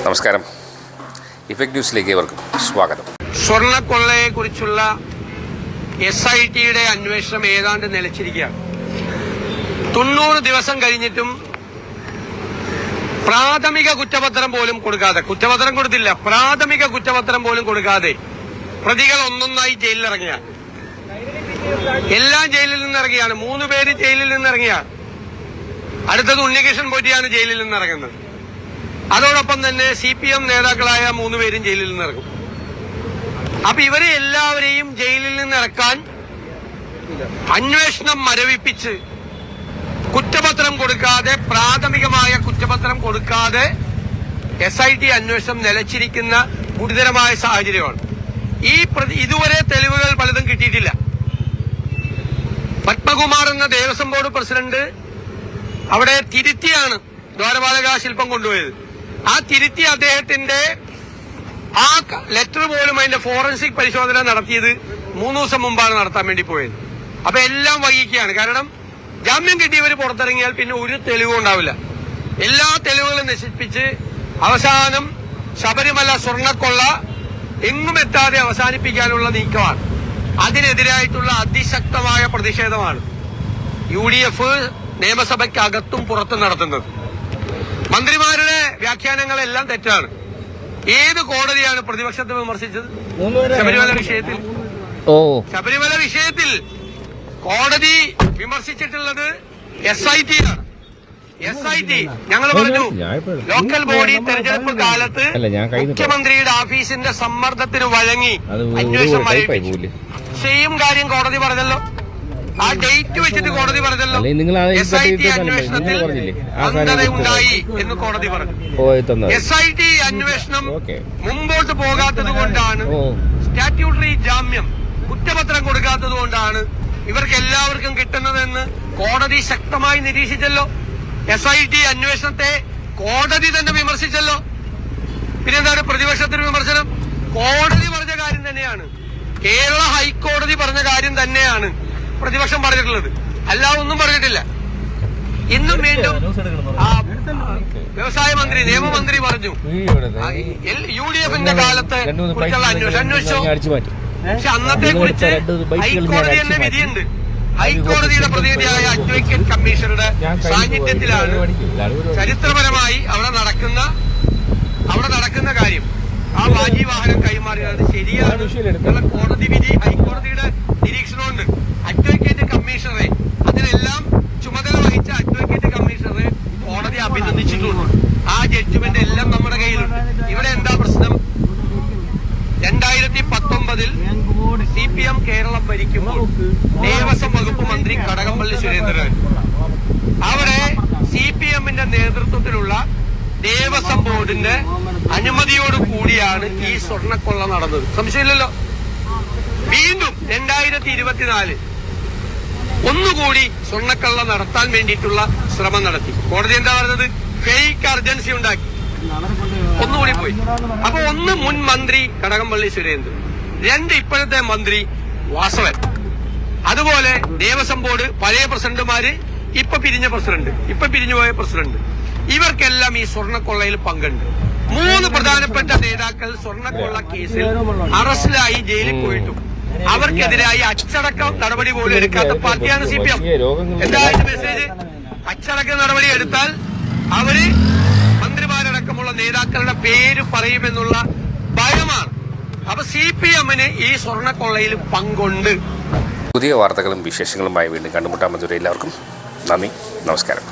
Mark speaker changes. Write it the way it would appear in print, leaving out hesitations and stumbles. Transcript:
Speaker 1: നമസ്കാരം. ഇഫക്ട് ന്യൂസിലേക്ക് ഏവർക്കും സ്വാഗതം.
Speaker 2: സ്വർണ്ണക്കൊള്ളയെക്കുറിച്ചുള്ള SITയുടെ അന്വേഷണം ഏതാണ്ട് നിലച്ചിരിക്കുകയാണ്. 90 ദിവസം കഴിഞ്ഞിട്ടും പ്രാഥമിക കുറ്റപത്രം പോലും കൊടുക്കാതെ, കുറ്റപത്രം കൊടുത്തില്ല, പ്രാഥമിക കുറ്റപത്രം പോലും കൊടുക്കാതെ പ്രതികൾ ഒന്നൊന്നായി ജയിലിലിറങ്ങിയാണ്. എല്ലാം ജയിലിൽ നിന്നിറങ്ങിയാണ്. 3 പേര് ജയിലിൽ നിന്നിറങ്ങിയാണ്. അടുത്തത് ഉണ്ണികൃഷ്ണൻ പോറ്റിയാണ് ജയിലിൽ നിന്നിറങ്ങുന്നത്. അതോടൊപ്പം തന്നെ CPM നേതാക്കളായ 3 പേരും ജയിലിൽ നിന്നിറങ്ങും. അപ്പൊ ഇവരെ എല്ലാവരെയും ജയിലിൽ നിന്നിറക്കാൻ അന്വേഷണം മരവിപ്പിച്ച് കുറ്റപത്രം കൊടുക്കാതെ, പ്രാഥമികമായ കുറ്റപത്രം കൊടുക്കാതെ SIT അന്വേഷണം നിലച്ചിരിക്കുന്ന ഗുരുതരമായ സാഹചര്യമാണ്. ഇതുവരെ തെളിവുകൾ പലതും കിട്ടിയിട്ടില്ല. പത്മകുമാർ എന്ന ദേവസ്വം ബോർഡ് പ്രസിഡന്റ് അവിടെ തിരുത്തിയാണ് ദ്വാരപാലക ശില്പം കൊണ്ടുപോയത്. ആ തിരുത്തി അദ്ദേഹത്തിന്റെ ആ ലെറ്റർ പോലും അതിന്റെ ഫോറൻസിക് പരിശോധന നടത്തിയത് 3 ദിവസം മുമ്പാണ് നടത്താൻ വേണ്ടി പോയത്. അപ്പൊ എല്ലാം വൈകിക്കുകയാണ്. കാരണം ജാമ്യം കിട്ടിയവർ പുറത്തിറങ്ങിയാൽ പിന്നെ ഒരു തെളിവും ഉണ്ടാവില്ല. എല്ലാ തെളിവുകളും നശിപ്പിച്ച് അവസാനം ശബരിമല സ്വർണ്ണക്കൊള്ള എങ്ങും എത്താതെ അവസാനിപ്പിക്കാനുള്ള നീക്കമാണ്. അതിനെതിരായിട്ടുള്ള അതിശക്തമായ പ്രതിഷേധമാണ് UDF നിയമസഭയ്ക്കകത്തും പുറത്തും നടത്തുന്നത്. മന്ത്രിമാരുടെ വ്യാഖ്യാനങ്ങളെല്ലാം തെറ്റാണ്. ഏത് കോടതിയാണ് പ്രതിപക്ഷത്തെ വിമർശിച്ചത്? ശബരിമല വിഷയത്തിൽ കോടതി വിമർശിച്ചിട്ടുള്ളത് SIT ആണ്. SIT ഞങ്ങൾ പറഞ്ഞു, ലോക്കൽ ബോഡി തെരഞ്ഞെടുപ്പ് കാലത്ത് മുഖ്യമന്ത്രിയുടെ ഓഫീസിന്റെ സമ്മർദ്ദത്തിന് വഴങ്ങി അന്വേഷണം മരവിപ്പിച്ചു. സെയിം കാര്യം കോടതി പറഞ്ഞല്ലോ. ആ ഡേറ്റ് വെച്ചിട്ട് കോടതി പറഞ്ഞല്ലോ. SIT അന്വേഷണത്തിൽ അന്ധതയുണ്ടായി എന്ന് കോടതി പറഞ്ഞു. SIT അന്വേഷണം മുമ്പോട്ട് പോകാത്തത് കൊണ്ടാണ്, സ്റ്റാറ്റ്യൂട്ടറി ജാമ്യം കുറ്റപത്രം കൊടുക്കാത്തത് കൊണ്ടാണ് ഇവർക്ക് എല്ലാവർക്കും കിട്ടുന്നതെന്ന് കോടതി ശക്തമായി നിരീക്ഷിച്ചല്ലോ. SIT അന്വേഷണത്തെ കോടതി തന്നെ വിമർശിച്ചല്ലോ. പിന്നെന്താണ് പ്രതിപക്ഷത്തിന് വിമർശനം? കോടതി പറഞ്ഞ കാര്യം തന്നെയാണ്, കേരള ഹൈക്കോടതി പറഞ്ഞ കാര്യം തന്നെയാണ് പ്രതിപക്ഷം പറഞ്ഞിട്ടുള്ളത്. അല്ലാതെ ഒന്നും പറഞ്ഞിട്ടില്ല. ഇന്നും വീണ്ടും വ്യവസായ മന്ത്രി, നിയമമന്ത്രി പറഞ്ഞു UDFന്റെ കാലത്ത് കുറിച്ചുള്ള അന്വേഷിച്ചോ. പക്ഷെ അന്നത്തെ കുറിച്ച് ഹൈക്കോടതി തന്നെ വിധിയുണ്ട്. ഹൈക്കോടതിയുടെ പ്രതിനിധിയായ അഡ്വക്കേറ്റ് കമ്മീഷണറുടെ സാന്നിധ്യത്തിലാണ് ചരിത്രപരമായി അവിടെ നടക്കുന്ന കാര്യം. ആ വാജി വാഹനം കൈമാറിയത് ശരിയാണ് എന്നുള്ള കോടതി വിധി, ഹൈക്കോടതിയുടെ നിരീക്ഷണമുണ്ട്. അഡ്വക്കേറ്റ് കമ്മീഷണറെ, അതിനെല്ലാം ചുമതല വഹിച്ച അഡ്വക്കേറ്റ് കമ്മീഷണറെ കോടതി അഭിനന്ദിച്ചിട്ടുണ്ട്. ആ ജഡ്ജ്മെന്റ് എല്ലാം നമ്മുടെ കയ്യിലുണ്ട്. ഇവിടെ എന്താ പ്രശ്നം? 2019 CPM കേരളം ഭരിക്കുമ്പോൾ ദേവസ്വം വകുപ്പ് മന്ത്രി കടകംപള്ളി സുരേന്ദ്രൻ, അവിടെ CPMന്റെ നേതൃത്വത്തിലുള്ള ദേവസ്വം ബോർഡിന്റെ അനുമതിയോട് കൂടിയാണ് ഈ സ്വർണ്ണക്കൊള്ള നടന്നത്. സംശയമില്ലല്ലോ. വീണ്ടും 2024 ഒന്നുകൂടി സ്വർണ്ണക്കൊള്ള നടത്താൻ വേണ്ടിയിട്ടുള്ള ശ്രമം നടത്തി. കോടതി എന്താ പറഞ്ഞത്? ഫേക്ക് അർജൻസി ഉണ്ടാക്കി, ഒന്നുകൂടി പോയി. അപ്പൊ 1 മുൻ മന്ത്രി കടകംപള്ളി സുരേന്ദ്രൻ, 2 ഇപ്പോഴത്തെ മന്ത്രി വാസവൻ, അതുപോലെ ദേവസ്വം ബോർഡ് പഴയ പ്രസിഡന്റുമാര്, ഇപ്പൊ പിരിഞ്ഞുപോയ പ്രസിഡന്റ്, ഇവർക്കെല്ലാം ഈ സ്വർണ്ണക്കൊള്ളയിൽ പങ്കുണ്ട്. 3 പ്രധാനപ്പെട്ട നേതാക്കൾ സ്വർണ്ണക്കൊള്ള കേസിൽ അറസ്റ്റിലായി ജയിലിൽ പോയിട്ടും അവർക്കെതിരായി അച്ചടക്ക നടപടി പോലും എടുക്കാത്ത പാർട്ടിയാണ് CPM. എന്തായാലും മെസ്സേജ്, അച്ചടക്ക നടപടി എടുത്താൽ അവര് മന്ത്രിമാരടക്കമുള്ള നേതാക്കളുടെ പേര് പറയുമെന്നുള്ള ഭയമാണ്. അപ്പൊ CPMന് ഈ സ്വർണ്ണക്കൊള്ളയിൽ പങ്കുണ്ട്.
Speaker 1: പുതിയ വാർത്തകളും വിശേഷങ്ങളുമായി വീണ്ടും കണ്ടുമുട്ടാൻ മധുര. എല്ലാവർക്കും നന്ദി, നമസ്കാരം.